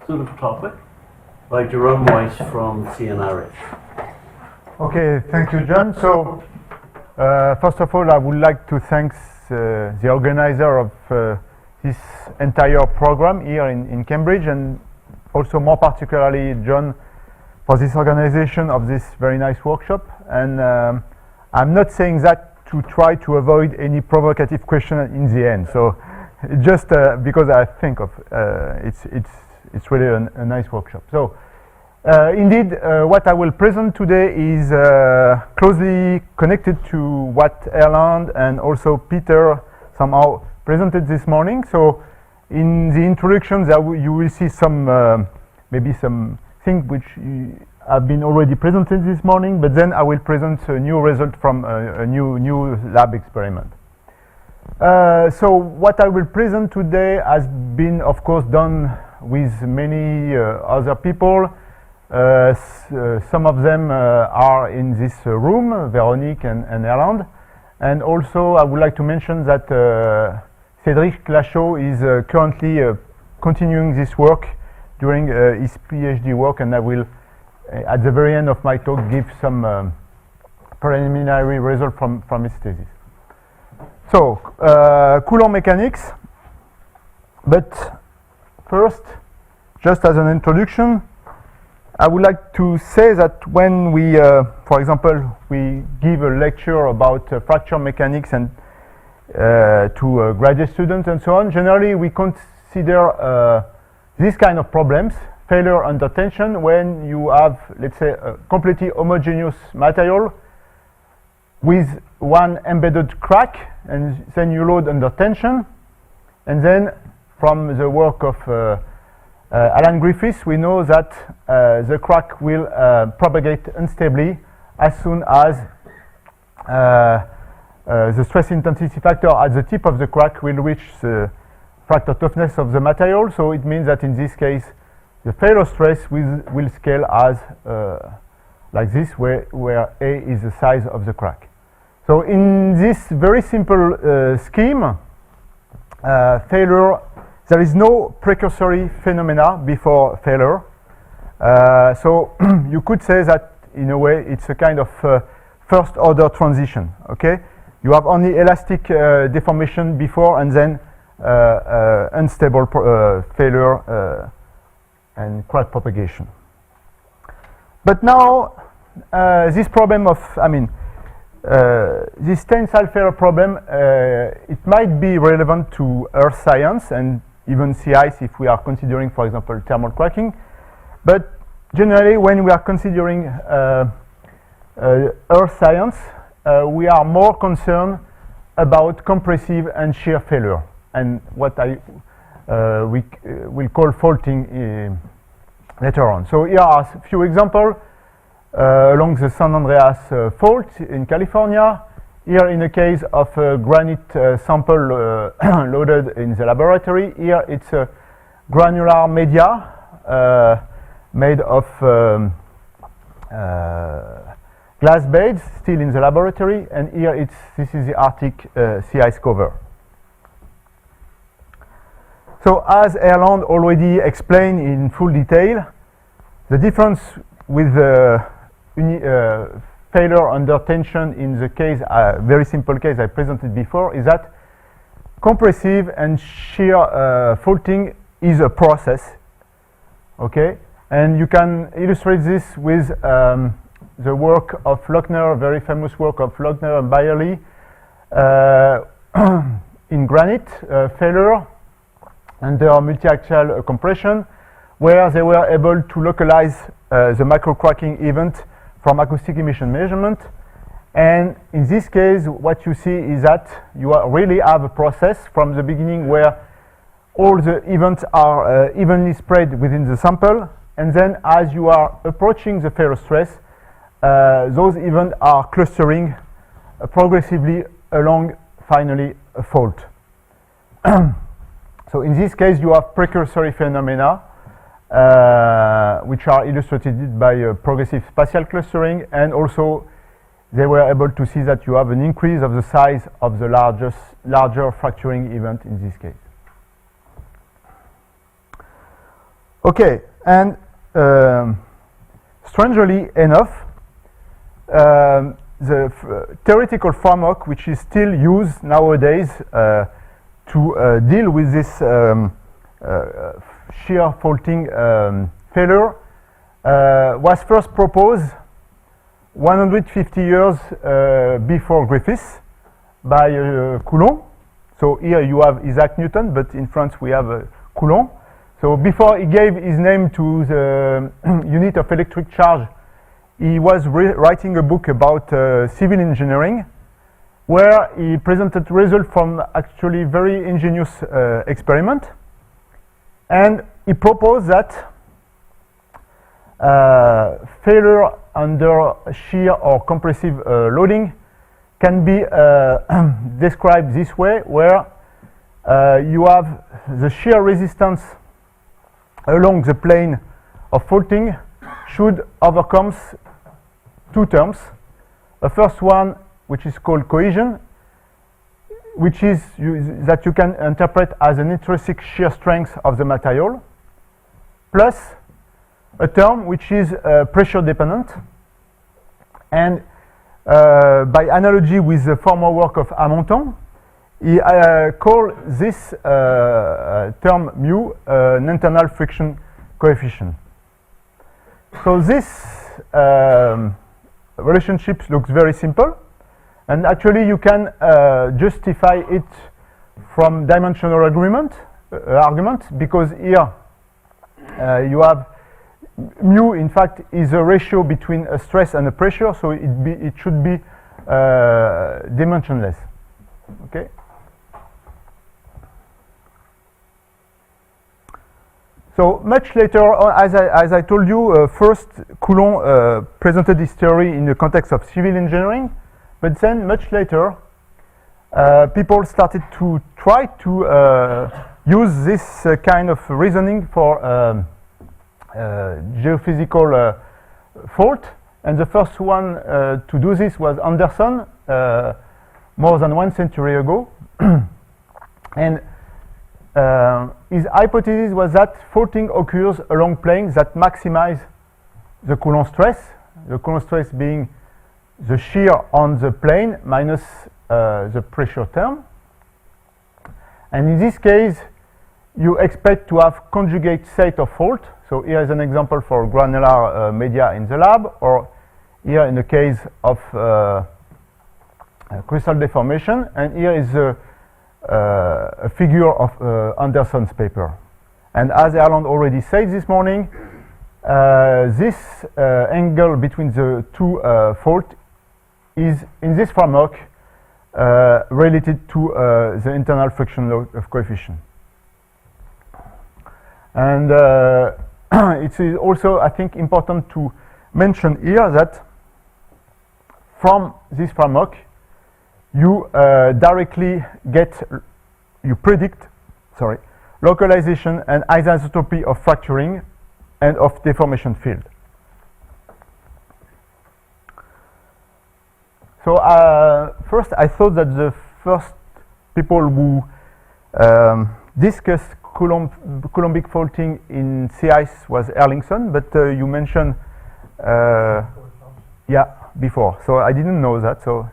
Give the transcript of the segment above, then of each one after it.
suitable topic by Jerome Weiss from CNRS. Okay, thank you, John. So, first of all, I would like to thank the organizer of this entire program here in Cambridge, and also more particularly John for this organization of this very nice workshop. And I'm not saying that to try to avoid any provocative question in the end. So just because I think of it's really a nice workshop. So indeed, what I will present today is closely connected to what Erland and also Peter somehow presented this morning. So in the introduction, you will see some maybe some things which have been already presented this morning, but then I will present a new result from a new lab experiment. So what I will present today has been, of course, done with many other people. Some of them are in this room, Veronique and Erland. And also I would like to mention that Cédric Lachaud is currently continuing this work during his PhD work, and I will at the very end of my talk give some preliminary result from his thesis. So Coulomb mechanics, but first, just as an introduction, I would like to say that when we, for example, we give a lecture about fracture mechanics and to graduate students and so on, generally we consider these kind of problems, failure under tension, when you have, let's say, a completely homogeneous material with one embedded crack, and then you load under tension, and then from the work of Alan Griffiths, we know that the crack will propagate unstably as soon as the stress intensity factor at the tip of the crack will reach the fracture toughness of the material. So it means that in this case the failure stress will scale as like this, where A is the size of the crack. So in this very simple scheme, failure, there is no precursory phenomena before failure. So you could say that in a way it's a kind of first order transition. Okay, you have only elastic deformation before, and then unstable failure and crack propagation. But now this problem of, this tensile failure problem, it might be relevant to earth science and even sea ice if we are considering, for example, thermal cracking. But generally, when we are considering earth science, we are more concerned about compressive and shear failure, and what we will call faulting later on. So here are a few examples along the San Andreas fault in California. Here in the case of a granite sample loaded in the laboratory. Here it's a granular media made of glass beads still in the laboratory, and here this is the Arctic sea ice cover. So as Erland already explained in full detail, the difference with the failure under tension in the case, very simple case I presented before, is that compressive and shear faulting is a process. Okay, and you can illustrate this with the work of Lochner, very famous work of Lochner and Byerly in granite failure under multiaxial compression, where they were able to localize the micro-cracking event from acoustic emission measurement. And in this case, what you see is that you really have a process from the beginning where all the events are evenly spread within the sample, and then as you are approaching the failure stress, those events are clustering progressively along, finally, a fault. So in this case, you have precursory phenomena, which are illustrated by progressive spatial clustering, and also they were able to see that you have an increase of the size of the larger fracturing event in this case. Okay, and strangely enough, the theoretical framework which is still used nowadays to deal with this shear faulting failure was first proposed 150 years before Griffiths by Coulomb. So here you have Isaac Newton, but in France we have Coulomb. So before he gave his name to the unit of electric charge, he was writing a book about civil engineering, where he presented results from actually very ingenious experiment. And he proposed that failure under shear or compressive loading can be described this way, where you have the shear resistance along the plane of faulting should overcome two terms. The first one, which is called cohesion, which is that you can interpret as an intrinsic shear strength of the material, plus a term which is pressure dependent. And by analogy with the former work of Amonton, he called this term mu an internal friction coefficient. So this relationship looks very simple, and actually you can justify it from dimensional argument, because here you have mu, in fact, is a ratio between a stress and a pressure, so it should be dimensionless. Okay. So much later, as I told you, first Coulomb presented his theory in the context of civil engineering, but then much later, people started to try to use this kind of reasoning for geophysical fault, and the first one to do this was Anderson more than 1 century ago. And his hypothesis was that faulting occurs along planes that maximize the Coulomb stress being the shear on the plane minus the pressure term. And in this case, you expect to have conjugate state of fault. So here is an example for granular media in the lab, or here in the case of crystal deformation, and here is a figure of Anderson's paper. And as Erland already said this morning, this angle between the two faults is, in this framework, related to the internal friction load of coefficient. And it is also, I think, important to mention here that from this framework, you directly predict localization and isotropy of fracturing and of deformation field. So first, I thought that the first people who discussed Coulombic faulting in sea ice was Erlingsson, but you mentioned before, so I didn't know that, so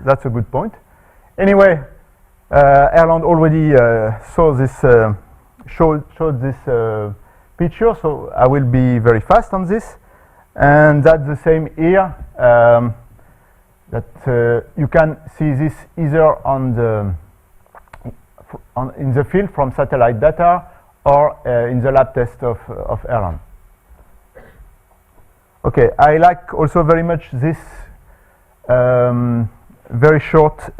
that's a good point. Anyway, Erland already saw this, showed this picture, so I will be very fast on this, and that's the same here. That you can see this either on the in the field from satellite data or in the lab test of Erland. Okay, I like also very much this very short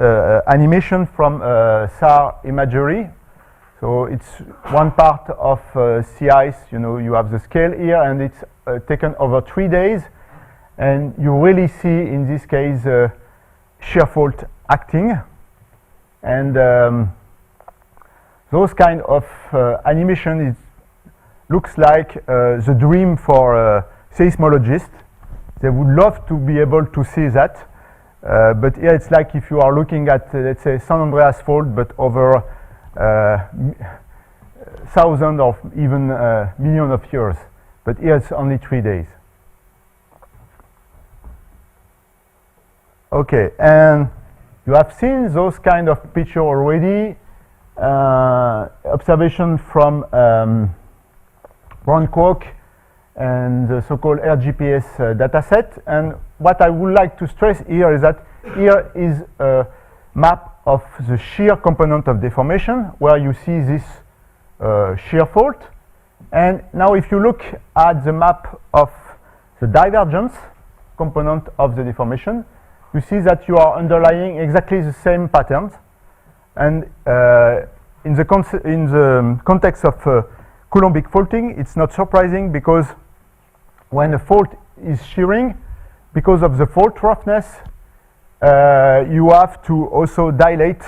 animation from SAR imagery. So it's one part of sea ice. You know, you have the scale here, and it's taken over 3 days, and you really see in this case shear fault acting, and those kind of animation looks like the dream for seismologists. They would love to be able to see that, but here it's like if you are looking at let's say San Andreas fault, but over thousands or even millions of years. But here it's only 3 days. Okay, and you have seen those kind of picture already. Observation from Brown Quark and the so-called RGPS dataset. And what I would like to stress here is that here is a map of the shear component of deformation, where you see this shear fault. And now if you look at the map of the divergence component of the deformation, you see that you are underlying exactly the same patterns. And in the context of Coulombic faulting, it's not surprising, because when a fault is shearing, because of the fault roughness, you have to also dilate.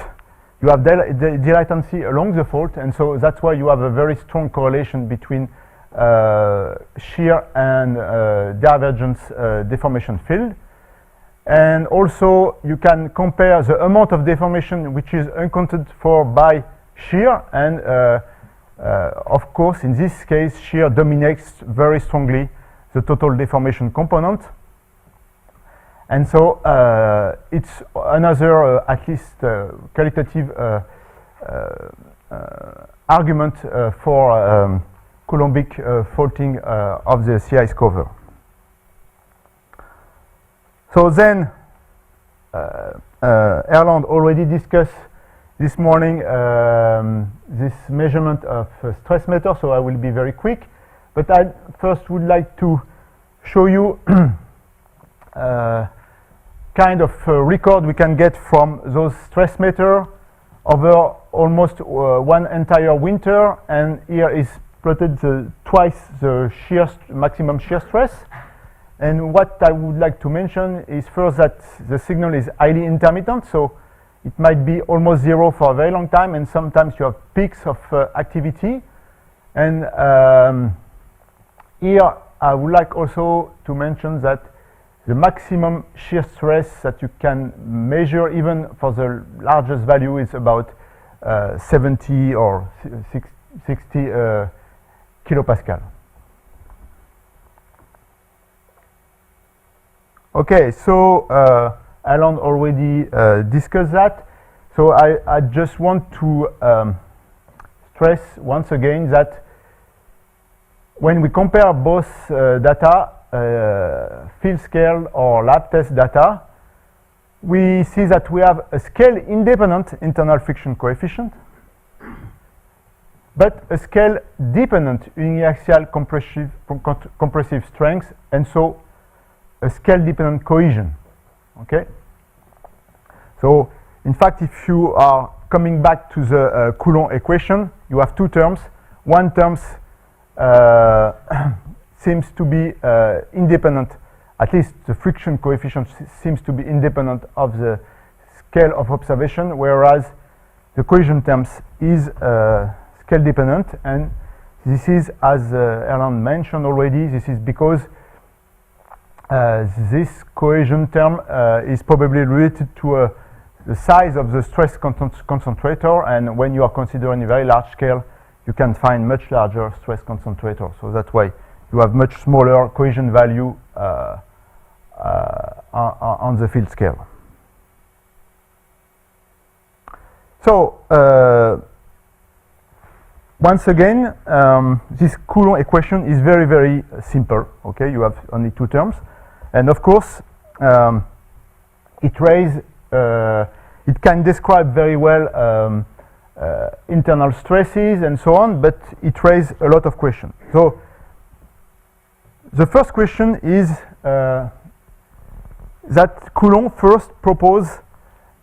You have dilatancy along the fault, and so that's why you have a very strong correlation between shear and divergence deformation field. And also you can compare the amount of deformation which is accounted for by shear, and of course in this case shear dominates very strongly the total deformation component. And so it's another at least qualitative argument for Coulombic faulting of the sea ice cover. So then Erland already discussed this morning this measurement of stress meter, so I will be very quick. But I first would like to show you kind of record we can get from those stress meter over almost one entire winter. And here is plotted twice the maximum shear stress. And what I would like to mention is first that the signal is highly intermittent, so it might be almost zero for a very long time, and sometimes you have peaks of activity. And here I would like also to mention that the maximum shear stress that you can measure, even for the largest value, is about 70 or 60 kilopascal. Okay, so Alan already discussed that. So I just want to stress once again that when we compare both data, field scale or lab test data, we see that we have a scale-independent internal friction coefficient, but a scale-dependent uniaxial compressive strength, and so a scale-dependent cohesion. Okay. So, in fact, if you are coming back to the Coulomb equation, you have two terms. One term seems to be independent, at least the friction coefficient seems to be independent of the scale of observation, whereas the cohesion terms is scale dependent. And this is, as Erland mentioned already, this is because this cohesion term is probably related to the size of the stress concentrator, and when you are considering a very large scale, you can find much larger stress concentrator. So that's why you have much smaller cohesion value on the field scale. So once again, this Coulomb equation is very, very simple. Okay, you have only two terms, and of course, it can describe very well internal stresses and so on, but it raises a lot of questions. So the first question is that Coulomb first proposed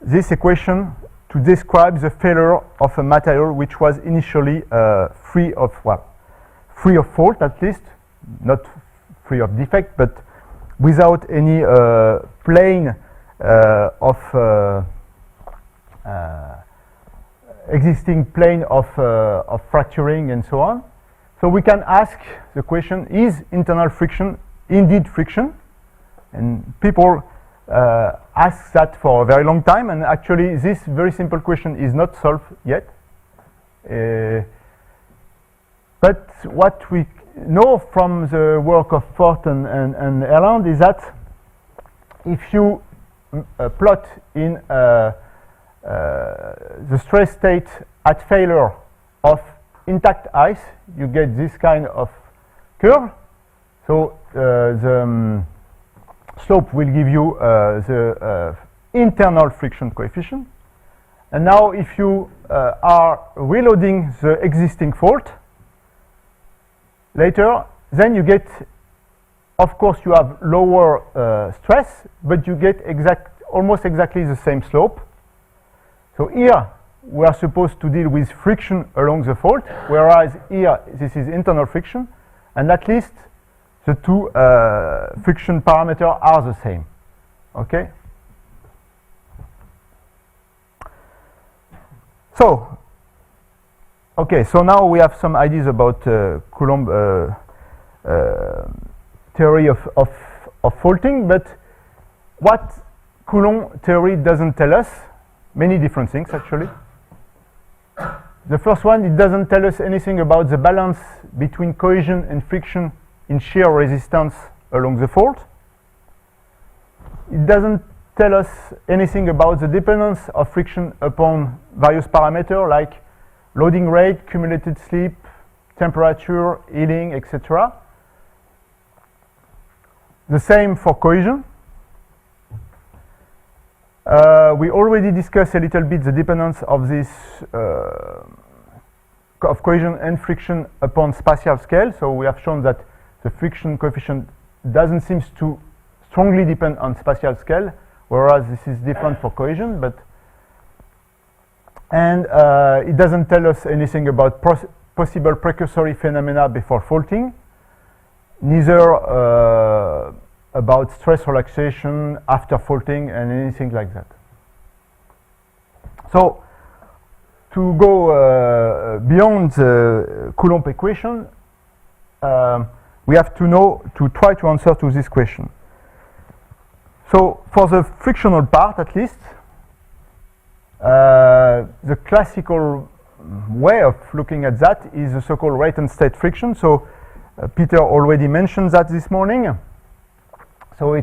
this equation to describe the failure of a material which was initially free of fault, at least, not free of defect, but without any plane of existing plane of fracturing and so on. So we can ask the question, is internal friction indeed friction? And people ask that for a very long time, and actually this very simple question is not solved yet. But what we know from the work of Fort and Erland is that if you plot in the stress state at failure of intact ice, you get this kind of curve. So the slope will give you the internal friction coefficient. And now if you are reloading the existing fault later, then you get, of course, you have lower stress, but you get almost exactly the same slope. So here we are supposed to deal with friction along the fault, whereas here this is internal friction, and at least the two friction parameters are the same. Okay. So, okay, so now we have some ideas about Coulomb theory of faulting, but what Coulomb theory doesn't tell us, many different things actually. The first one, it doesn't tell us anything about the balance between cohesion and friction in shear resistance along the fault. It doesn't tell us anything about the dependence of friction upon various parameters like loading rate, cumulative slip, temperature, healing, etc. The same for cohesion. We already discussed a little bit the dependence of this of cohesion and friction upon spatial scale. So we have shown that the friction coefficient doesn't seem to strongly depend on spatial scale, whereas this is different for cohesion. And it doesn't tell us anything about possible precursory phenomena before faulting, neither about stress relaxation after faulting and anything like that. So to go beyond the Coulomb equation, we have to try to answer to this question. So for the frictional part, at least, the classical way of looking at that is the so-called rate and state friction. So Peter already mentioned that this morning. So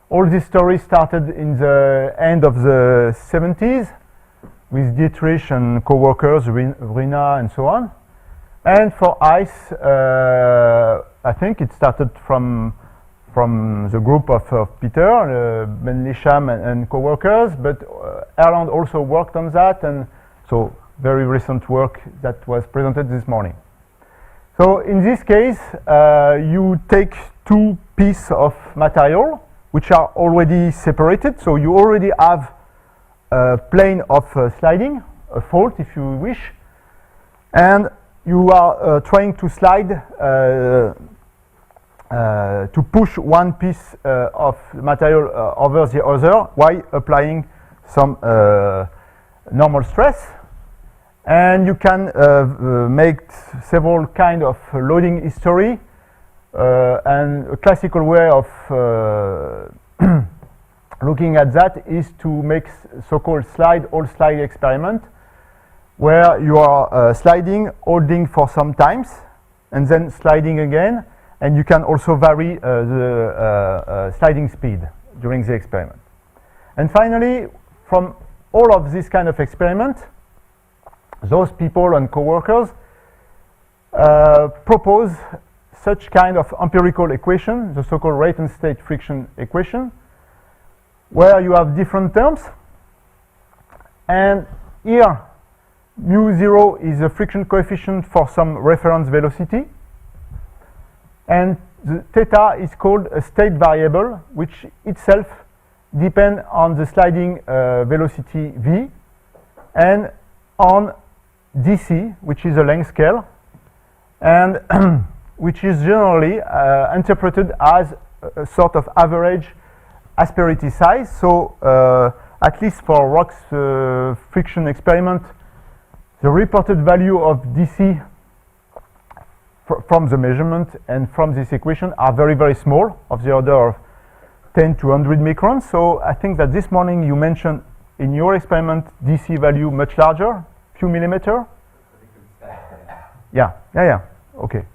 all this story started in the end of the 70s with Dietrich and co-workers, Rina and so on. And for ice, I think it started from the group of Peter, Ben Lisham and co-workers, but Erland also worked on that, and so very recent work that was presented this morning. So in this case, you take two pieces of material which are already separated, so you already have a plane of sliding, a fault if you wish, and you are trying to slide to push one piece of material over the other while applying some normal stress. And you can make several kind of loading history, and a classical way of looking at that is to make so-called all slide experiment, where you are sliding, holding for some times, and then sliding again, and you can also vary the sliding speed during the experiment. And finally, from all of this kind of experiment, those people and co-workers propose such kind of empirical equation, the so-called rate and state friction equation, where you have different terms, and here mu0 is the friction coefficient for some reference velocity, and the theta is called a state variable, which itself depends on the sliding velocity v and on dc, which is a length scale, and which is generally interpreted as a sort of average asperity size. So at least for rocks friction experiment, the reported value of dc from the measurement and from this equation are very, very small, of the order of 10 to 100 microns. So I think that this morning you mentioned in your experiment DC value much larger, few millimeter. Yeah. Okay.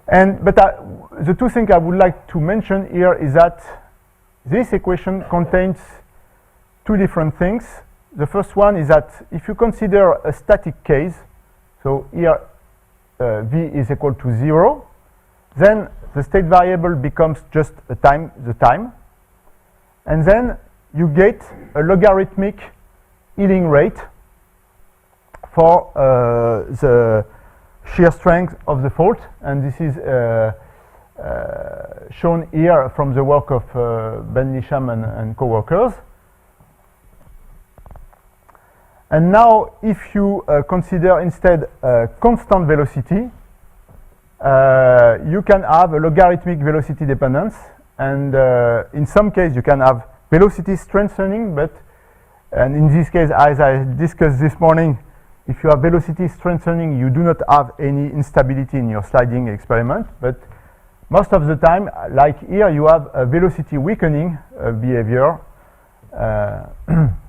But the two things I would like to mention here is that this equation contains two different things. The first one is that if you consider a static case, so here v is equal to 0, then the state variable becomes just the time, and then you get a logarithmic healing rate for the shear strength of the fault, and this is shown here from the work of Ben Nisham and co-workers. And now if you consider instead constant velocity, you can have a logarithmic velocity dependence, and in some case you can have velocity strengthening, and in this case, as I discussed this morning, if you have velocity strengthening, you do not have any instability in your sliding experiment, but most of the time, like here, you have a velocity weakening behavior,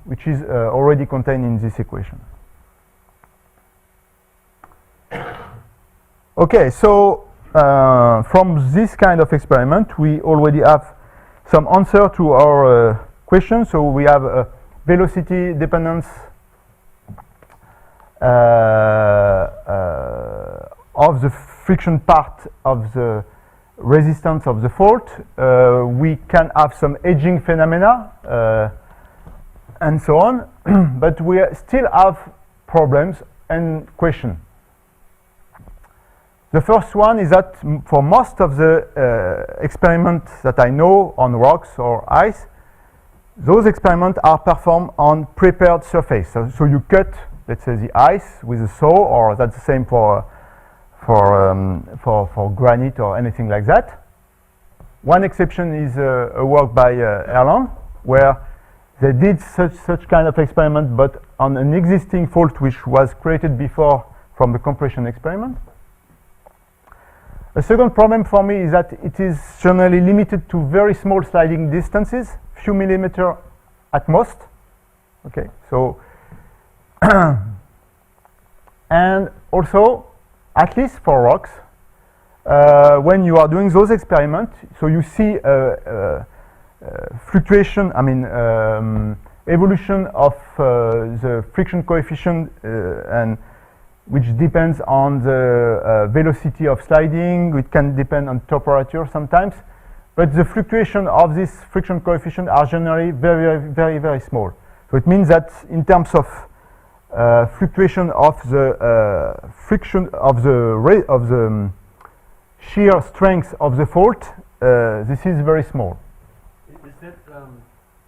which is already contained in this equation. Okay, so from this kind of experiment, we already have some answer to our question. So we have a velocity dependence of the friction part of the resistance of the fault. We can have some edging phenomena and so on, but we still have problems and questions. The first one is that for most of the experiments that I know on rocks or ice, those experiments are performed on prepared surface. So you cut, let's say, the ice with a saw, or that's the same for granite or anything like that. One exception is a work by Erland, where they did such kind of experiment, but on an existing fault which was created before from the compression experiment. A second problem for me is that it is generally limited to very small sliding distances, few millimeters at most. Okay, so and also, at least for rocks, when you are doing those experiments, so you see fluctuation, evolution of the friction coefficient, and which depends on the velocity of sliding. It can depend on temperature sometimes, but the fluctuation of this friction coefficient are generally very small. So it means that in terms of fluctuation of the friction of the shear strength of the fault, this is very small. Is that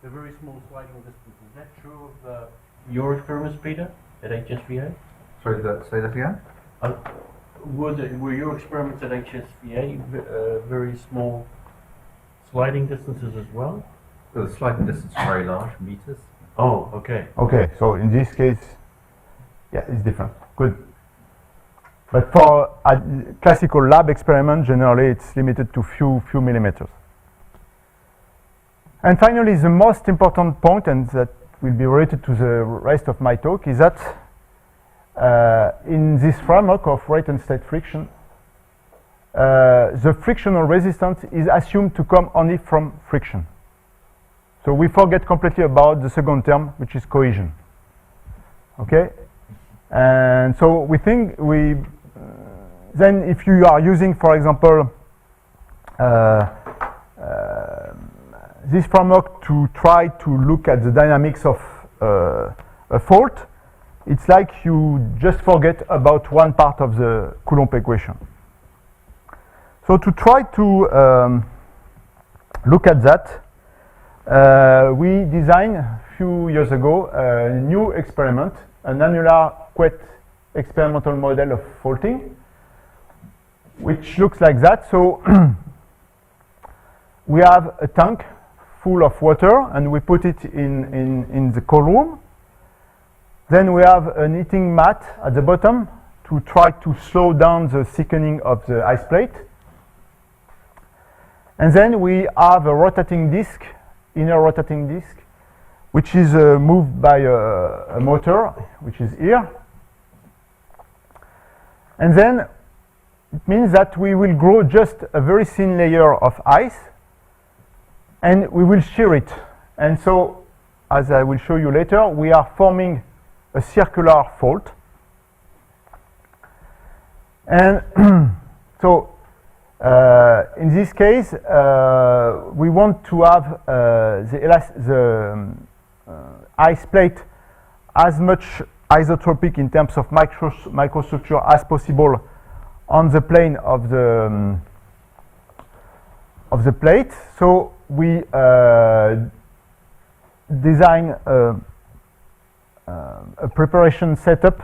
the very small sliding distance? Is that true of your experiments, Peter, at HSVA? Sorry, say that again? Were your experiments at HSVA very small sliding distances as well? The sliding distance is very large, meters. Oh, okay. Okay, so in this case, yeah, it's different. Good. But for a classical lab experiment, generally it's limited to few millimeters. And finally, the most important point, and that will be related to the rest of my talk, is that in this framework of rate and state friction, the frictional resistance is assumed to come only from friction. So we forget completely about the second term, which is cohesion. Okay? And so we think then if you are using, for example, this framework to try to look at the dynamics of a fault, it's like you just forget about one part of the Coulomb equation. So to try to look at that, we designed a few years ago a new experiment, an annular Couette experimental model of faulting, which looks like that. So we have a tank full of water, and we put it in the cold room. Then we have an heating mat at the bottom to try to slow down the thickening of the ice plate. And then we have a rotating disc, inner rotating disc, which is moved by a motor, which is here. And then it means that we will grow just a very thin layer of ice and we will shear it. And so, as I will show you later, we are forming a circular fault. And so, in this case, we want to have the ice plate as much isotropic in terms of microstructure as possible on the plane of the plate. So we design a preparation setup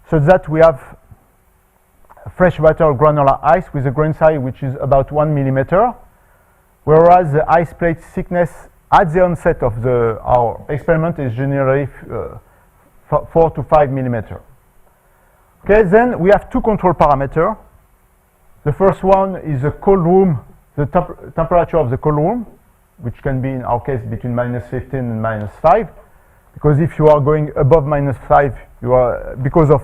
so that we have freshwater granular ice with a grain size which is about 1 millimeter, whereas the ice plate thickness at the onset of our experiment is generally 4 to 5 millimeter. Okay, then we have two control parameters. The first one is the cold room, the temperature of the cold room, which can be in our case between -15 and -5, because if you are going above -5, you are, because of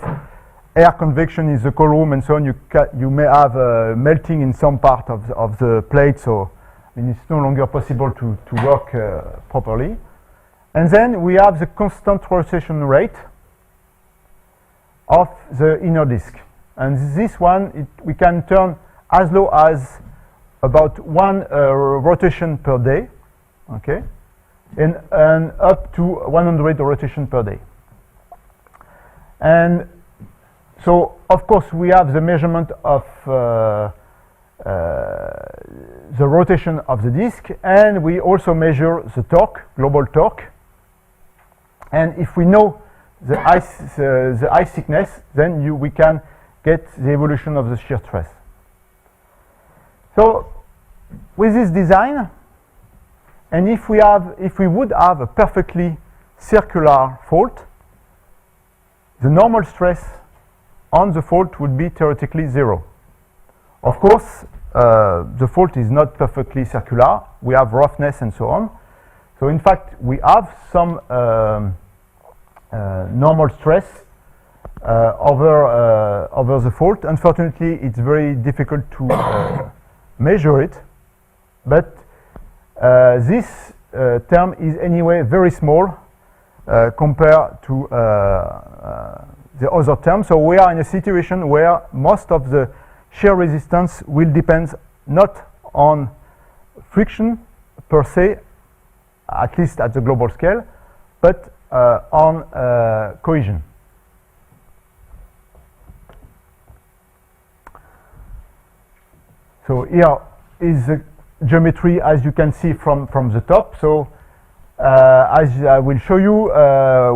air convection in the cold room and so on, you may have melting in some part of the plate, so I mean, it's no longer possible to work properly. And then we have the constant rotation rate of the inner disk. And this one, we can turn as low as about 1 rotation per day, okay, and up to 100 rotation per day. And so, of course, we have the measurement of the rotation of the disk, and we also measure the torque, global torque. And if we know the ice thickness, then we can get the evolution of the shear stress. So, with this design, and if we would have a perfectly circular fault, the normal stress on the fault would be theoretically 0. Of course, the fault is not perfectly circular. We have roughness and so on. So in fact, we have some normal stress over the fault. Unfortunately, it's very difficult to measure it, but this term is anyway very small compared to the other term. So we are in a situation where most of the shear resistance will depend not on friction per se, at least at the global scale, but on cohesion. So here is the geometry as you can see from the top. So as I will show you,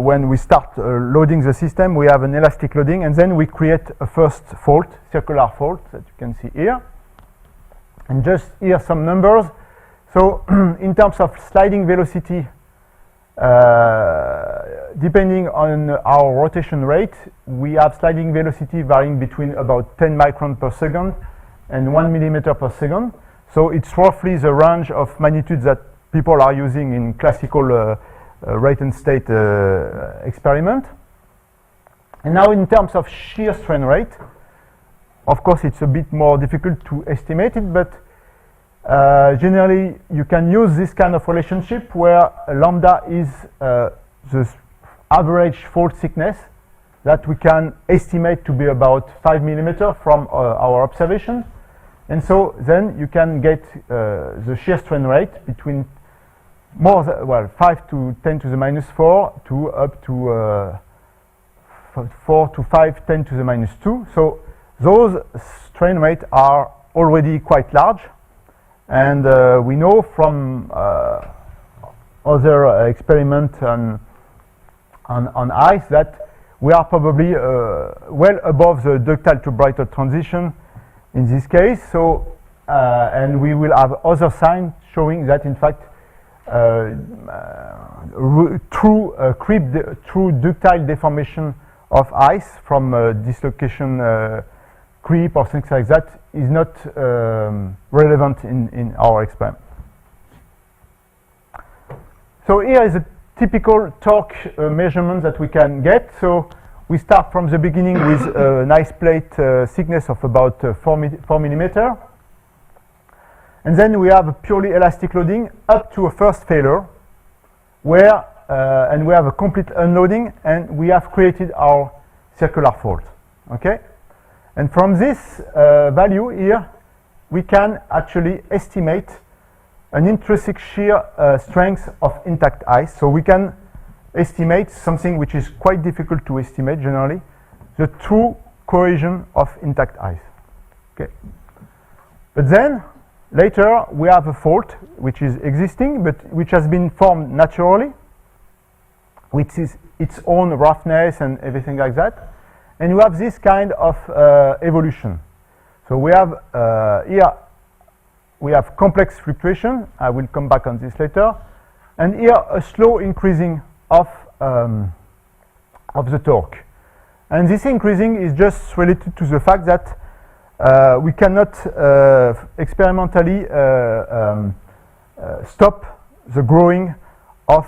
when we start loading the system, we have an elastic loading, and then we create a first fault, circular fault, that you can see here. And just here some numbers. So in terms of sliding velocity, depending on our rotation rate, we have sliding velocity varying between about 10 microns per second and 1 millimeter per second. So it's roughly the range of magnitude that people are using in classical rate and state experiment. And now in terms of shear strain rate, of course it's a bit more difficult to estimate it, but generally you can use this kind of relationship where lambda is the average fault thickness that we can estimate to be about 5 millimeters from our observation. And so then you can get the shear strain rate between 5 to 10 to the minus 4 to up to 4 to 5 10 to the minus 2. So those strain rates are already quite large, and we know from other experiments on ice that we are probably well above the ductile to Brighton transition in this case. So and we will have other signs showing that in fact true ductile deformation of ice from dislocation creep or things like that is not relevant in our experiment. So here is a typical torque measurement that we can get. So we start from the beginning with an ice plate thickness of about 4 millimeter. And then we have a purely elastic loading up to a first failure, where and we have a complete unloading, and we have created our circular fault. Okay? And from this value here, we can actually estimate an intrinsic shear strength of intact ice. So we can estimate something which is quite difficult to estimate generally, the true cohesion of intact ice. Okay. But then later we have a fault which is existing but which has been formed naturally, which is its own roughness and everything like that. And we have this kind of evolution. So we have here we have complex fluctuation. I will come back on this later. And here a slow increasing of the torque. And this increasing is just related to the fact that we cannot experimentally stop the growing of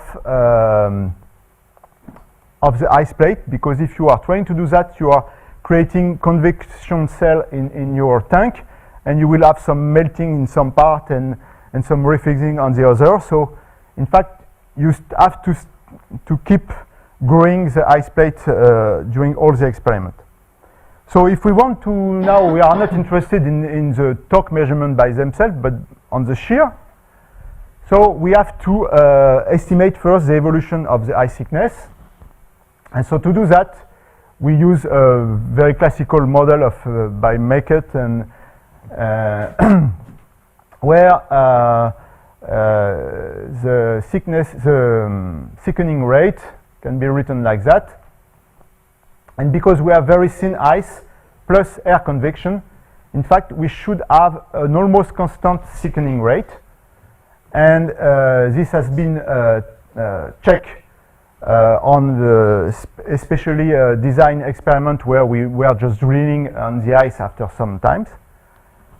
the ice plate, because if you are trying to do that, you are creating convection cell in your tank, and you will have some melting in some part and some refreezing on the other. So in fact you have to keep growing the ice plate during all the experiment. So if we want to, now we are not interested in the torque measurement by themselves, but on the shear. So we have to estimate first the evolution of the ice thickness. And so to do that, we use a very classical model of by Mackett, and where the thickness, the thickening rate can be written like that. And because we have very thin ice plus air convection, in fact we should have an almost constant thickening rate. And this has been checked on the especially design experiment where we were just drilling on the ice after some times.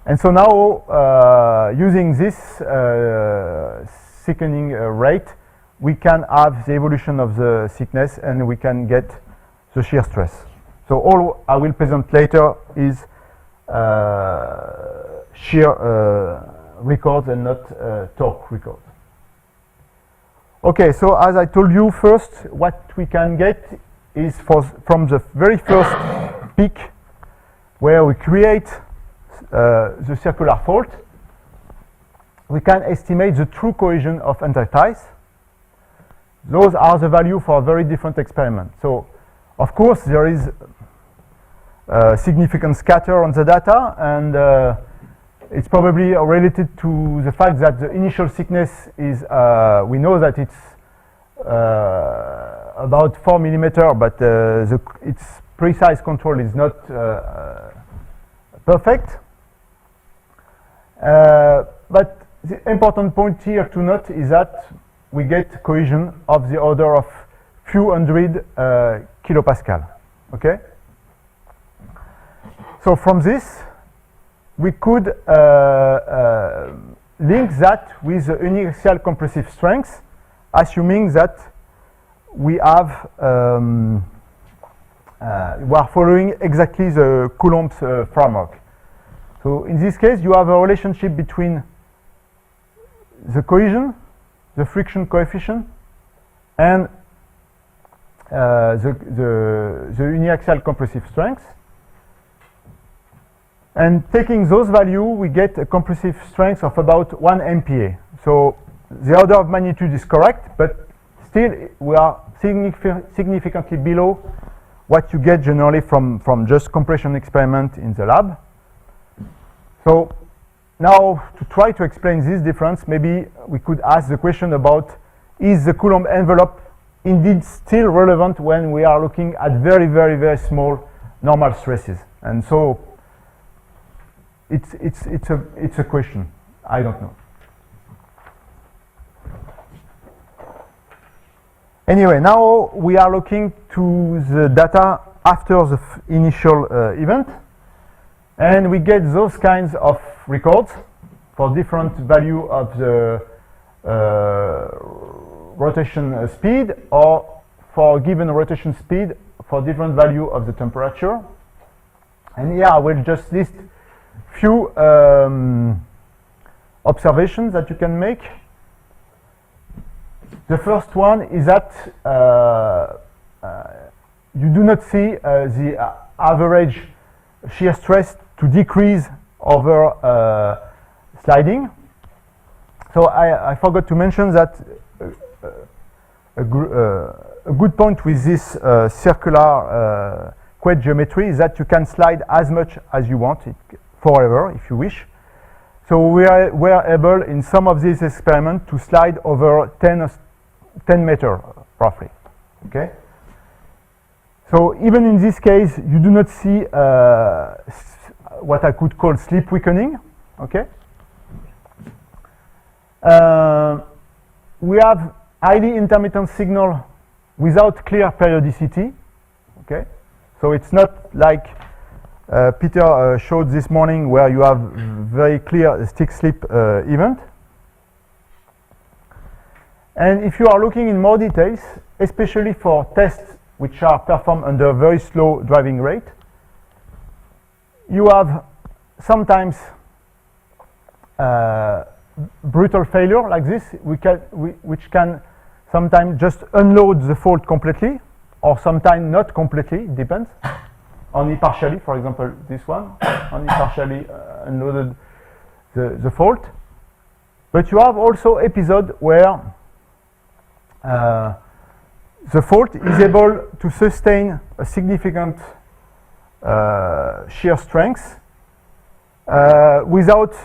And so now using this thickening rate, we can have the evolution of the thickness and we can get the shear stress. So all I will present later is shear records and not torque records. Okay, so as I told you, first what we can get is from the very first peak where we create the circular fault, we can estimate the true cohesion of intact ice. Those are the value for very different experiments. So of course there is significant scatter on the data, and it's probably related to the fact that the initial thickness is, we know that it's about 4 millimeter, but its precise control is not perfect. But the important point here to note is that we get cohesion of the order of few hundred kilopascal. Okay? So from this, we could link that with the inertial compressive strength, assuming that we have we are following exactly the Coulomb's framework. So in this case, you have a relationship between the cohesion, the friction coefficient, and the uniaxial compressive strength. And taking those values, we get a compressive strength of about 1 MPa. So the order of magnitude is correct, but still we are significantly below what you get generally from just compression experiment in the lab. So now to try to explain this difference, maybe we could ask the question about, is the Coulomb envelope indeed still relevant when we are looking at very, very, very small normal stresses? And so it's a question. I don't know. Anyway, now we are looking to the data after the initial event, and we get those kinds of records for different value of the rotation speed, or for given rotation speed for different value of the temperature. And here I will just list few observations that you can make. The first one is that you do not see the average shear stress to decrease over sliding. So I forgot to mention that a good point with this circular Couette geometry is that you can slide as much as you want, forever if you wish. So we were able in some of these experiments to slide over 10 meters roughly. Okay. So even in this case, you do not see what I could call slip weakening. Okay. We have highly intermittent signal without clear periodicity. Okay. So it's not like Peter showed this morning, where you have very clear stick-slip event. And if you are looking in more details, especially for tests which are performed under very slow driving rate, you have sometimes brutal failure like this, which can sometimes just unload the fault completely, or sometimes not completely, depends. Only partially, for example, this one, only partially unloaded the fault. But you have also episode where the fault is able to sustain a significant shear strength without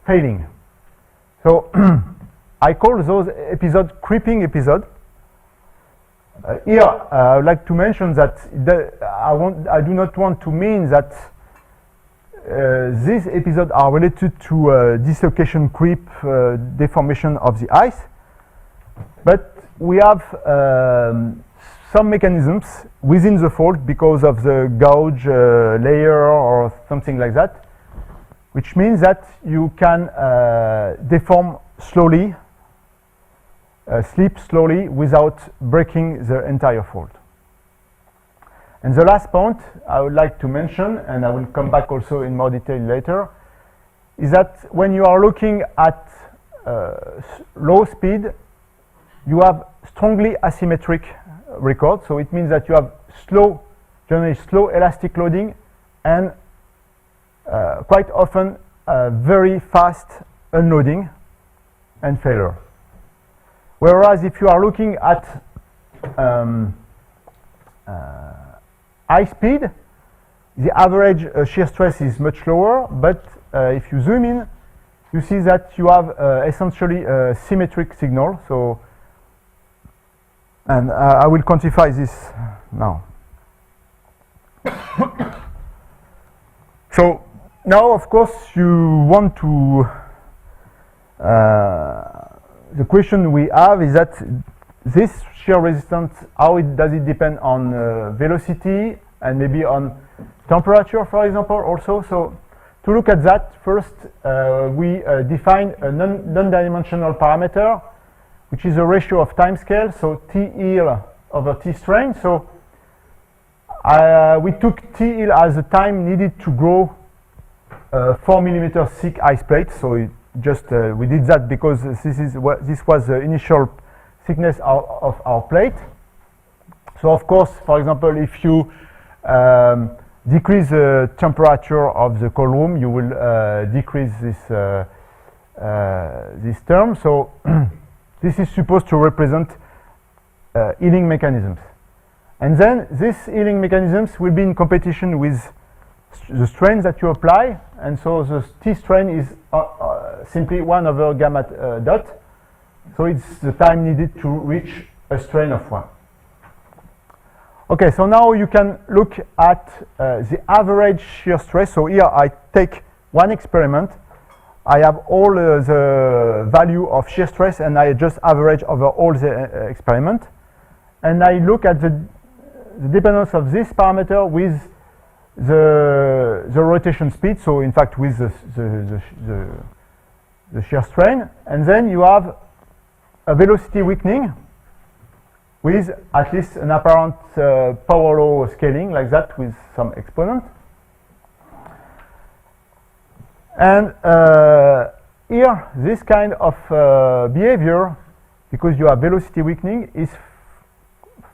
failing. So I call those episodes creeping episode. Here, I would like to mention that I do not want to mean that these episodes are related to dislocation, creep, deformation of the ice, but we have some mechanisms within the fault because of the gouge layer or something like that, which means that you can deform slowly, slip slowly without breaking the entire fault. And the last point I would like to mention, and I will come back also in more detail later, is that when you are looking at low speed, you have strongly asymmetric record. So it means that you have generally slow elastic loading, and quite often very fast unloading and failure. Whereas if you are looking at high speed, the average shear stress is much lower, but if you zoom in, you see that you have essentially a symmetric signal. So, and I will quantify this now. So now, of course, you want to the question we have is that this shear resistance, how does it depend on velocity and maybe on temperature, for example, also? So to look at that, first we define a non-dimensional parameter, which is a ratio of time scale, so T heel over T strain. So we took T heel as the time needed to grow 4 millimeter thick ice plate. So it just we did that because this was the initial thickness of our plate. So of course, for example, if you decrease the temperature of the cold room, you will decrease this term. So this is supposed to represent healing mechanisms. And then these healing mechanisms will be in competition with the strain that you apply. And so the T strain is simply 1 over gamma dot. So it's the time needed to reach a strain of 1. Okay, so now you can look at the average shear stress. So here I take one experiment. I have all the value of shear stress, and I just average over all the experiment. And I look at the dependence of this parameter with the rotation speed. So in fact with the shear strain. And then you have a velocity weakening with at least an apparent power law scaling like that with some exponent. And here, this kind of behavior, because you have velocity weakening, is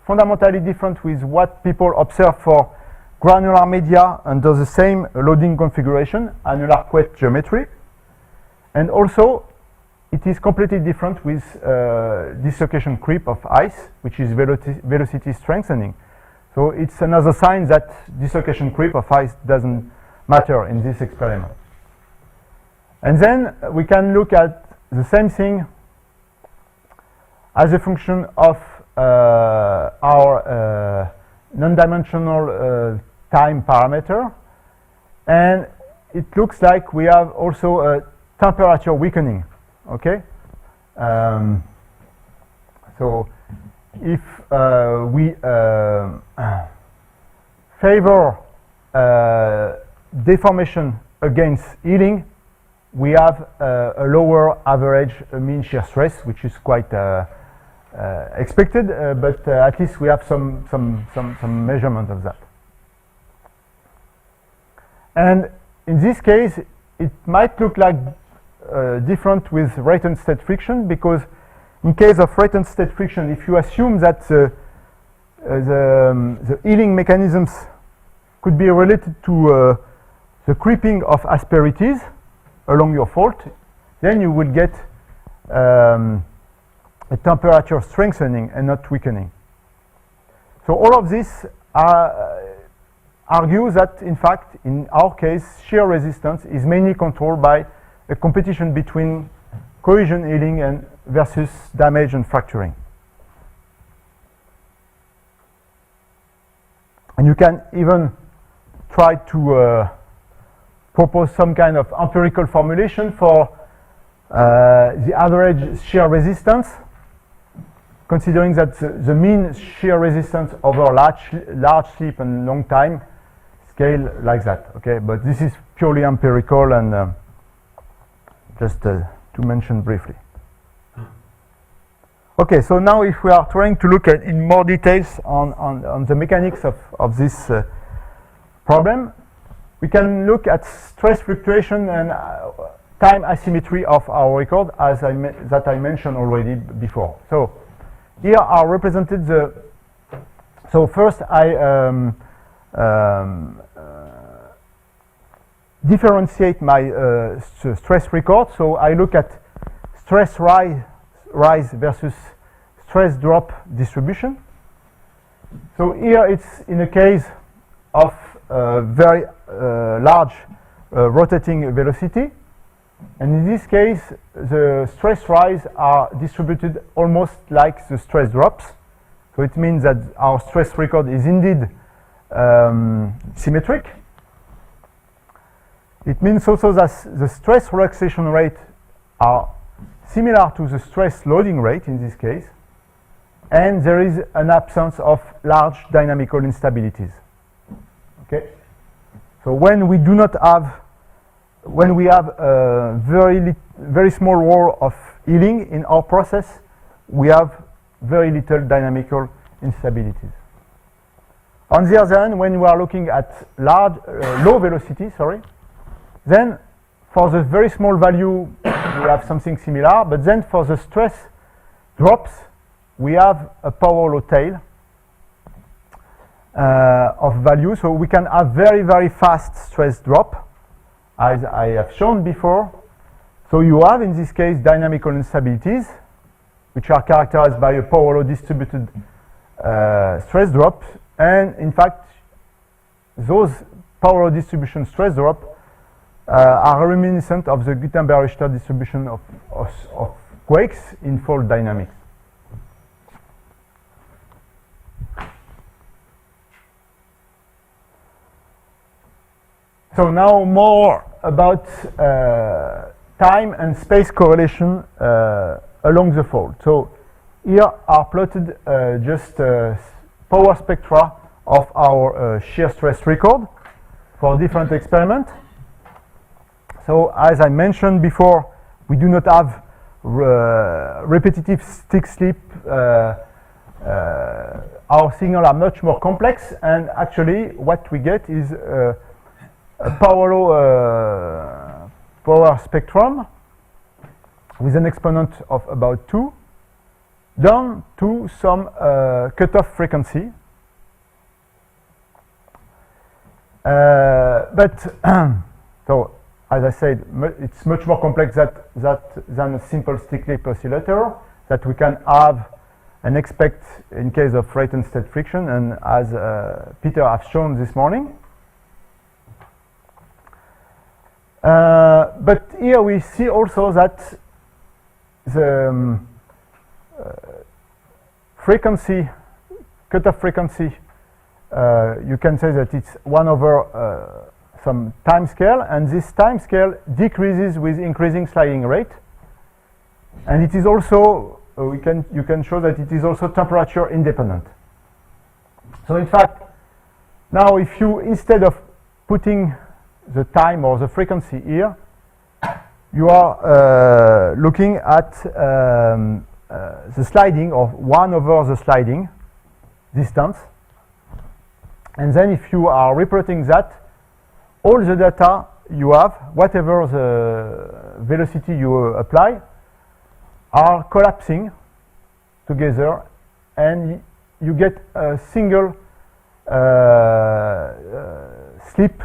fundamentally different with what people observe for granular media under the same loading configuration, annular Couette geometry. And also, it is completely different with dislocation creep of ice, which is velocity strengthening. So it's another sign that dislocation creep of ice doesn't matter in this experiment. And then we can look at the same thing as a function of our non-dimensional time parameter. And it looks like we have also a temperature weakening. Okay, so if we favor deformation against healing, we have a lower average mean shear stress, which is quite expected, but at least we have some measurement of that. And in this case, it might look like different with rate and state friction, because in case of rate and state friction, if you assume that the healing mechanisms could be related to the creeping of asperities along your fault, then you will get a temperature strengthening and not weakening. So all of this argues that, in fact, in our case, shear resistance is mainly controlled by a competition between cohesion healing and versus damage and fracturing. And you can even try to propose some kind of empirical formulation for the average shear resistance, considering that the mean shear resistance over large slip and long time scale like that. Okay, but this is purely empirical and just to mention briefly. Okay, so now if we are trying to look at in more details on the mechanics of this problem, we can look at stress fluctuation and time asymmetry of our record, as I mentioned already before. So here are represented the. So first I differentiate my stress record. So I look at stress rise versus stress drop distribution. So here it's in a case of very large rotating velocity, and in this case the stress rise are distributed almost like the stress drops. So it means that our stress record is indeed symmetric. It means also that the stress relaxation rate are similar to the stress loading rate in this case, and there is an absence of large dynamical instabilities. Okay, so when we do not have, when we have a very small role of healing in our process, we have very little dynamical instabilities. On the other hand, when we are looking at low velocity, then for the very small value we have something similar, but then for the stress drops we have a power law tail of value, so we can have very fast stress drop, as I have shown before. So you have in this case dynamical instabilities, which are characterized by a power law distributed stress drop, and in fact those power law distribution stress drop are reminiscent of the Gutenberg-Richter distribution of quakes in fault dynamics. So now more about time and space correlation along the fault. So here are plotted just power spectra of our shear stress record for different experiments. So as I mentioned before, we do not have repetitive stick slip our signals are much more complex, and actually what we get is a power law power spectrum with an exponent of about 2 down to some cutoff frequency. But so, as I said, it's much more complex than a simple stick-slip oscillator that we can have and expect in case of rate and state friction, and as Peter has shown this morning. But here we see also that the frequency, cutoff frequency, you can say that it's 1 over some time scale, and this time scale decreases with increasing sliding rate. And it is also, you can show that it is also temperature independent. So in fact, now if you, instead of putting the time or the frequency here, you are looking at the sliding, or 1 over the sliding distance. And then if you are reporting that, all the data you have, whatever the velocity you apply, are collapsing together, and you get a single slip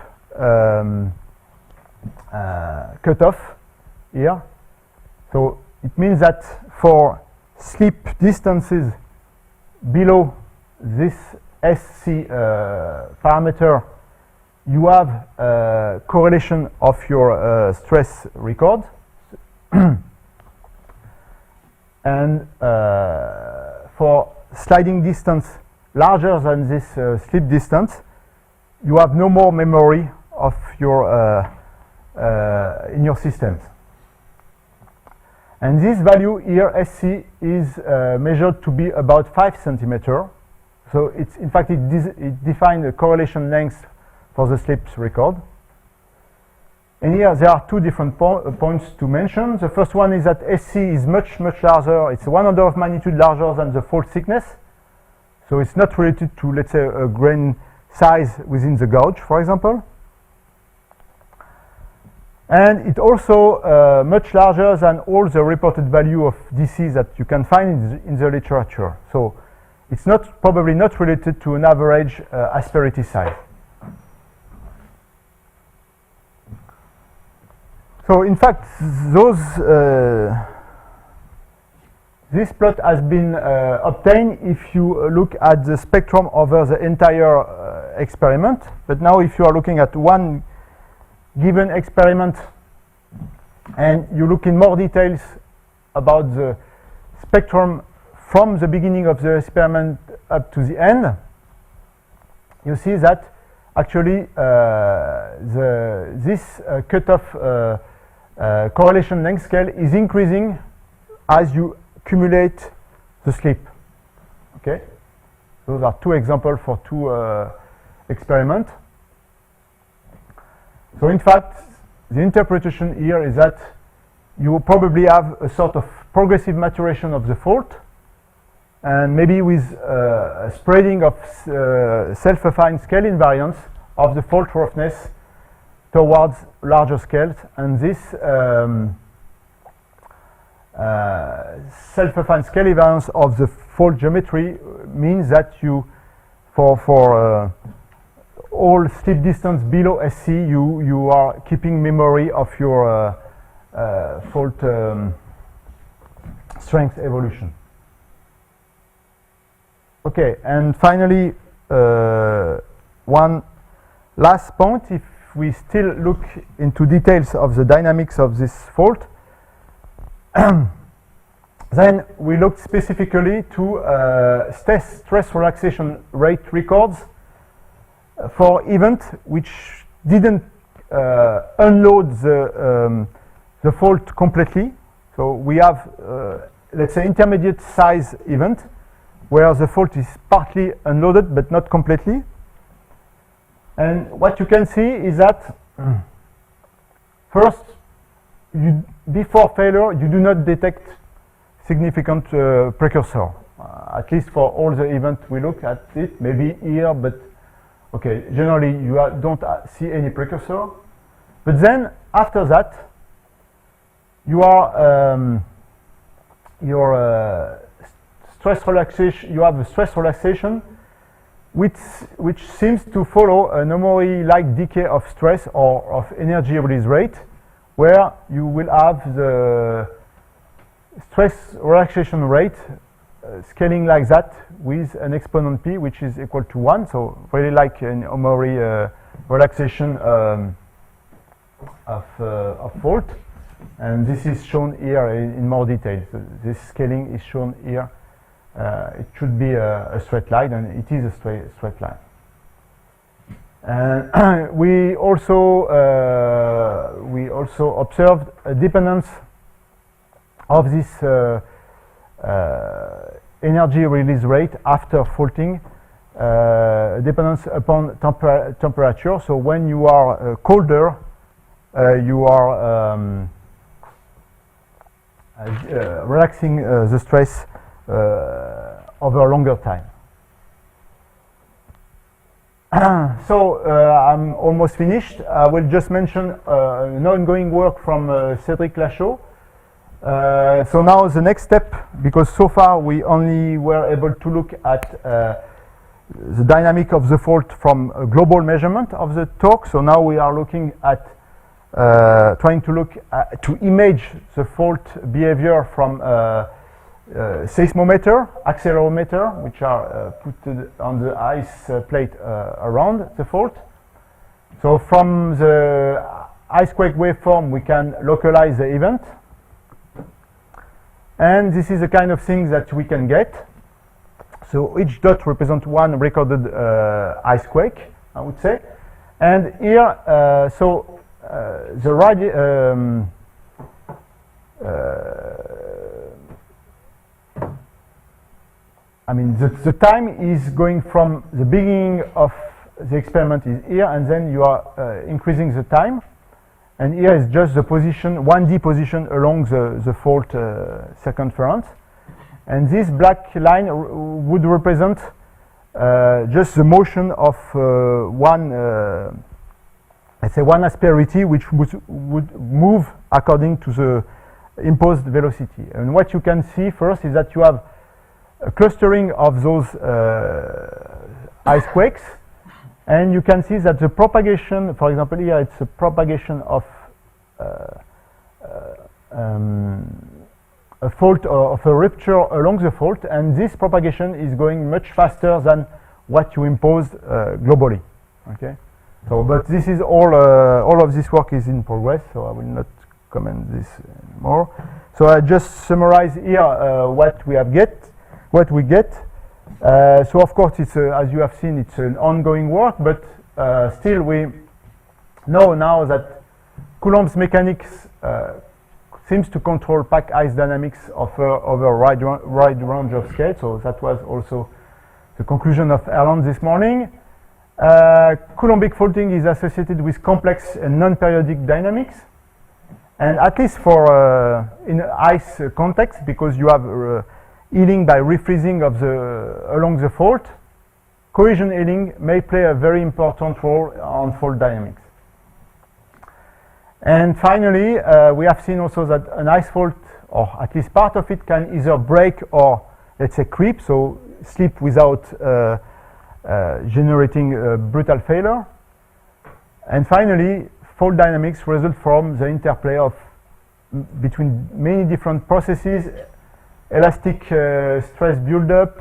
cutoff here. So it means that for slip distances below this SC parameter, you have a correlation of your stress record. And for sliding distance larger than this slip distance, you have no more memory of your in your systems. And this value here, SC, is measured to be about 5 centimeters. So it's, in fact, it defines a correlation length for the slips record. And here there are 2 different points to mention. The first one is that SC is much larger. It's 1 order of magnitude larger than the fault thickness. So it's not related to, let's say, a grain size within the gouge, for example. And it also much larger than all the reported value of DC that you can find in the literature. So it's probably not related to an average asperity size. So in fact, this plot has been obtained if you look at the spectrum over the entire experiment. But now if you are looking at one given experiment and you look in more details about the spectrum from the beginning of the experiment up to the end, you see that actually this cutoff correlation length scale is increasing as you accumulate the slip. Okay, those are 2 examples for 2 experiments. So in fact, the interpretation here is that you probably have a sort of progressive maturation of the fault, and maybe with a spreading of self-affine scale invariance of the fault roughness towards larger scales. And this self-affine scale invariance of the fault geometry means that you, for all slip distance below SC, you are keeping memory of your fault strength evolution. Okay, and finally, one last point. If we still look into details of the dynamics of this fault, then we looked specifically to stress relaxation rate records for events which didn't unload the fault completely. So we have, let's say, intermediate size event where the fault is partly unloaded but not completely. And what you can see is that first, before failure, you do not detect significant precursor. at least for all the events we look at it, maybe here, but okay, generally you don't see any precursor. But then after that, you are stress relaxation. You have a stress relaxation, which seems to follow an anomaly-like decay of stress or of energy release rate, where you will have the stress relaxation rate scaling like that with an exponent p which is equal to 1, so really like an Omori relaxation of fault. And this is shown here in more detail. So this scaling is shown here. It should be a straight line, and it is a straight line. And we also observed a dependence of this energy release rate after faulting, dependence upon temperature. So when you are colder, you are relaxing the stress over a longer time. So I'm almost finished. I will just mention an ongoing work from Cédric Lachaud. So now the next step, because so far we only were able to look at the dynamic of the fault from a global measurement of the torque. So now we are looking at trying to look at, to image the fault behavior from seismometer, accelerometer, which are put on the ice plate around the fault. So from the icequake waveform we can localize the event. And this is the kind of thing that we can get. So each dot represents one recorded icequake, I would say. And here, the time is going from the beginning of the experiment is here, and then you are increasing the time. And here is just the position, 1D position along the fault circumference. And this black line would represent just the motion of let's say one asperity, which would move according to the imposed velocity. And what you can see first is that you have a clustering of those icequakes, and you can see that the propagation, for example, here it's a propagation of a fault or of a rupture along the fault, and this propagation is going much faster than what you imposed globally. Okay, so but this is all of this work is in progress, so I will not comment this more. So I just summarize here what we get. So of course it's as you have seen, it's an ongoing work, but still we know now that Coulomb's mechanics seems to control pack ice dynamics over a wide range of scales. So that was also the conclusion of Erland this morning. Coulombic faulting is associated with complex and non-periodic dynamics, and at least for in ice context, because you have healing by refreezing of along the fault, cohesion healing may play a very important role on fault dynamics. And finally, we have seen also that an ice fault, or at least part of it, can either break or, let's say, creep, so slip without generating brutal failure. And finally, fault dynamics result from the interplay of between many different processes, elastic stress buildup,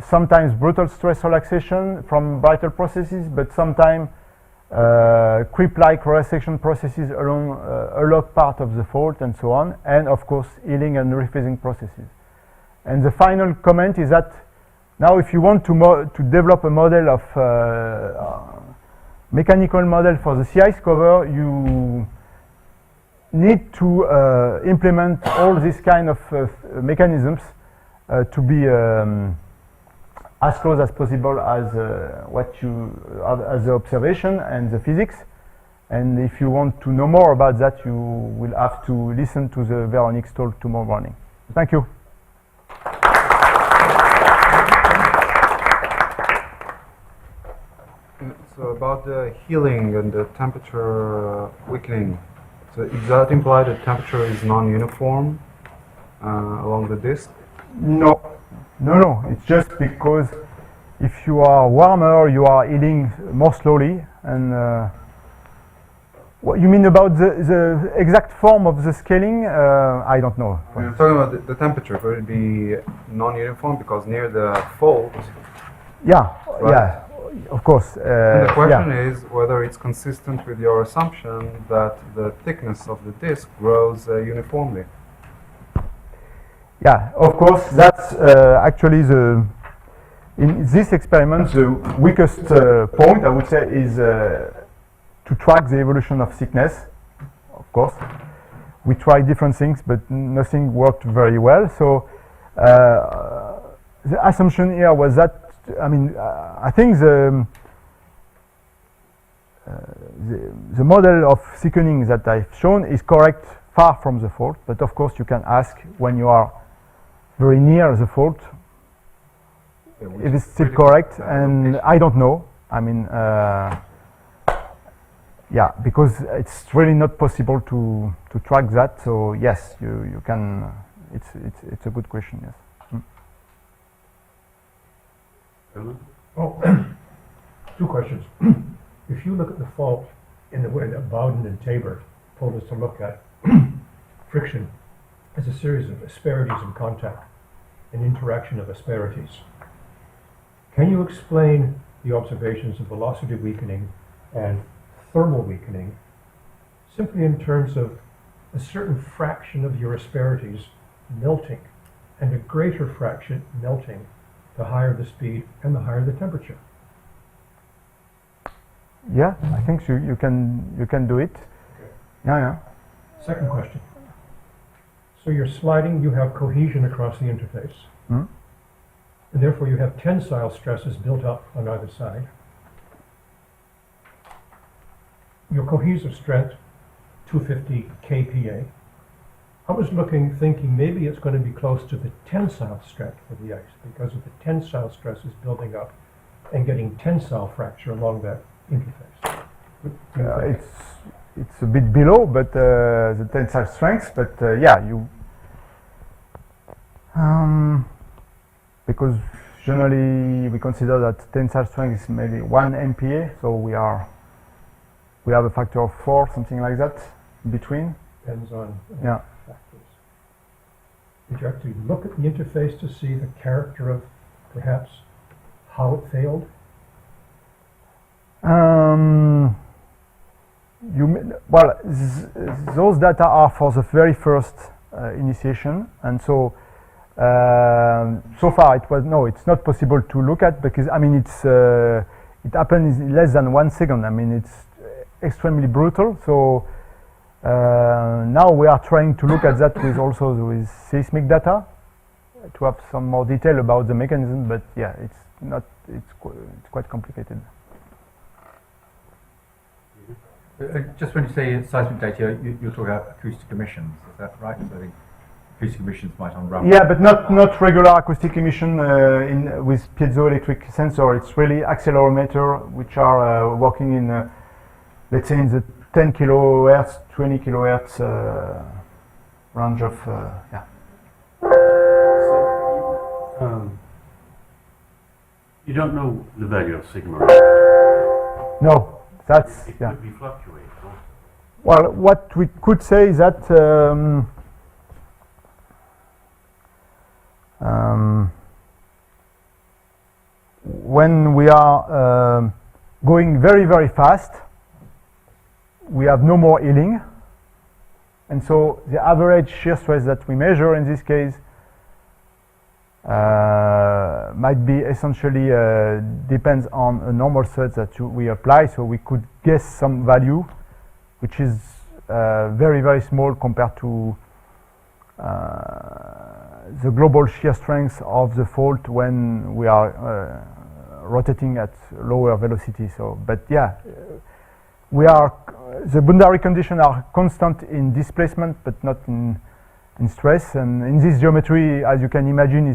sometimes brutal stress relaxation from brittle processes, but sometimes creep-like relaxation processes along a log part of the fault, and so on, and of course healing and refreezing processes. And the final comment is that now if you want to develop a model of mechanical model for the sea ice cover, you need to implement all these kind of mechanisms to be as close as possible as as the observation and the physics. And if you want to know more about that, you will have to listen to the Veronique's talk tomorrow morning. Thank you. about the healing and the temperature weakening. So does that imply that temperature is non-uniform along the disk? No, no. It's just because if you are warmer, you are healing more slowly. And what you mean about the exact form of the scaling? I don't know. I'm talking about the temperature. Would it be non-uniform because near the fault? Yeah, Right. yeah, of course. And the question yeah. is whether it's consistent with your assumption that the thickness of the disk grows uniformly. Yeah, of course, that's actually in this experiment, the weakest point, I would say, is to track the evolution of thickness, of course. We tried different things, but nothing worked very well. So the assumption here was that, I mean, I think the model of thickening that I've shown is correct far from the fault, but of course you can ask when you are very near the fault if it's still correct, and I don't know. I mean, yeah, because it's really not possible to track that. So yes, you can. It's a good question. Yes. Oh, two questions. If you look at the fault in the way that Bowden and Tabor told us to look at friction as a series of asperities in contact, an interaction of asperities, can you explain the observations of velocity weakening and thermal weakening simply in terms of a certain fraction of your asperities melting and a greater fraction melting the higher the speed and the higher the temperature? Yeah, I think so you can do it. Okay. Yeah. Second question. So you're sliding, you have cohesion across the interface, and therefore you have tensile stresses built up on either side. Your cohesive strength, 250 kPa. I was thinking maybe it's going to be close to the tensile strength of the ice because of the tensile stresses building up and getting tensile fracture along that interface. It's a bit below, but the tensile strength. But yeah, because generally we consider that tensile strength is maybe 1 MPa, so we have a factor of 4, something like that, in between. Depends on Yeah. factors. Did you actually look at the interface to see the character of perhaps how it failed? Those data are for the very first initiation, and so so far it's not possible to look at because I mean it happened in less than 1 second. I mean it's extremely brutal. So now we are trying to look at that with seismic data to have some more detail about the mechanism. But yeah, it's quite complicated. Just when you say seismic data, you're talking about acoustic emissions, is that right? So the acoustic emissions might unravel. Yeah, but not regular acoustic emission with piezoelectric sensor. It's really accelerometer, which are working in, let's say, in the 10 kilohertz, 20 kilohertz range of, yeah. So, you don't know the value of sigma. No. That's, It yeah. could be fluctuate. Huh? Well, what we could say is that when we are going very, very fast, we have no more healing. And so the average shear stress that we measure in this case might be essentially depends on a normal stress that we apply, so we could guess some value which is very, very small compared to the global shear strength of the fault when we are rotating at lower velocity. So, but yeah, the boundary conditions are constant in displacement but not in stress, and in this geometry, as you can imagine,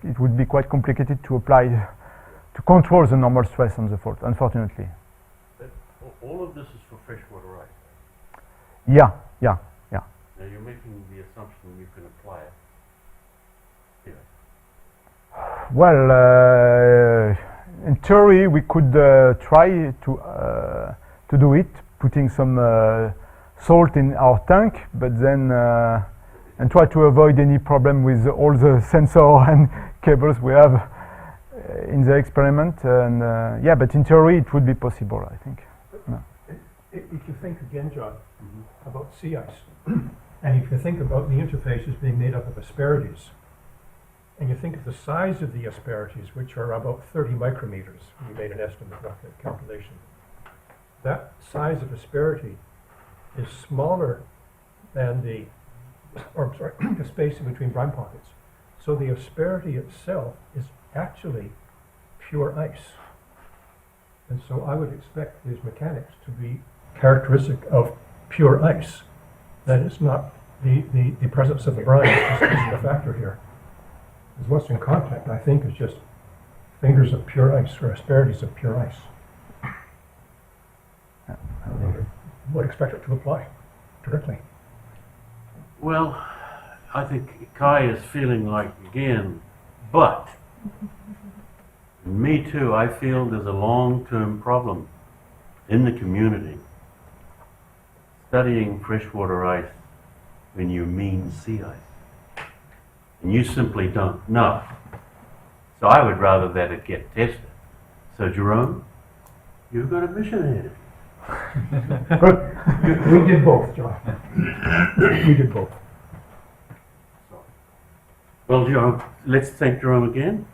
it would be quite complicated to apply to control the normal stress on the fault, unfortunately. all of this is for freshwater ice. Yeah. Now you're making the assumption you can apply it. Yeah. Well, in theory, we could try to do it, putting some salt in our tank, but then and try to avoid any problem with all the sensor and cables we have in the experiment. And yeah, but in theory, it would be possible, I think. If you think again, John, Mm-hmm. about sea ice, and if you think about the interfaces being made up of asperities, and you think of the size of the asperities, which are about 30 micrometers, we made an estimate, roughly, calculation. That size of asperity is smaller than the space in between brine pockets. So the asperity itself is actually pure ice. And so I would expect these mechanics to be characteristic of pure ice. That is not the presence of the brine isn't a factor here. Because what's in contact, I think, is just fingers of pure ice or asperities of pure ice. Would expect it to apply directly. Well, I think Kai is feeling like again, but me too, I feel there's a long-term problem in the community studying freshwater ice when you mean sea ice. And you simply don't know. So I would rather that it get tested. So Jerome, you've got a mission ahead of you. Good. We did both, John. We did both. Well, Jerome, let's thank Jerome again.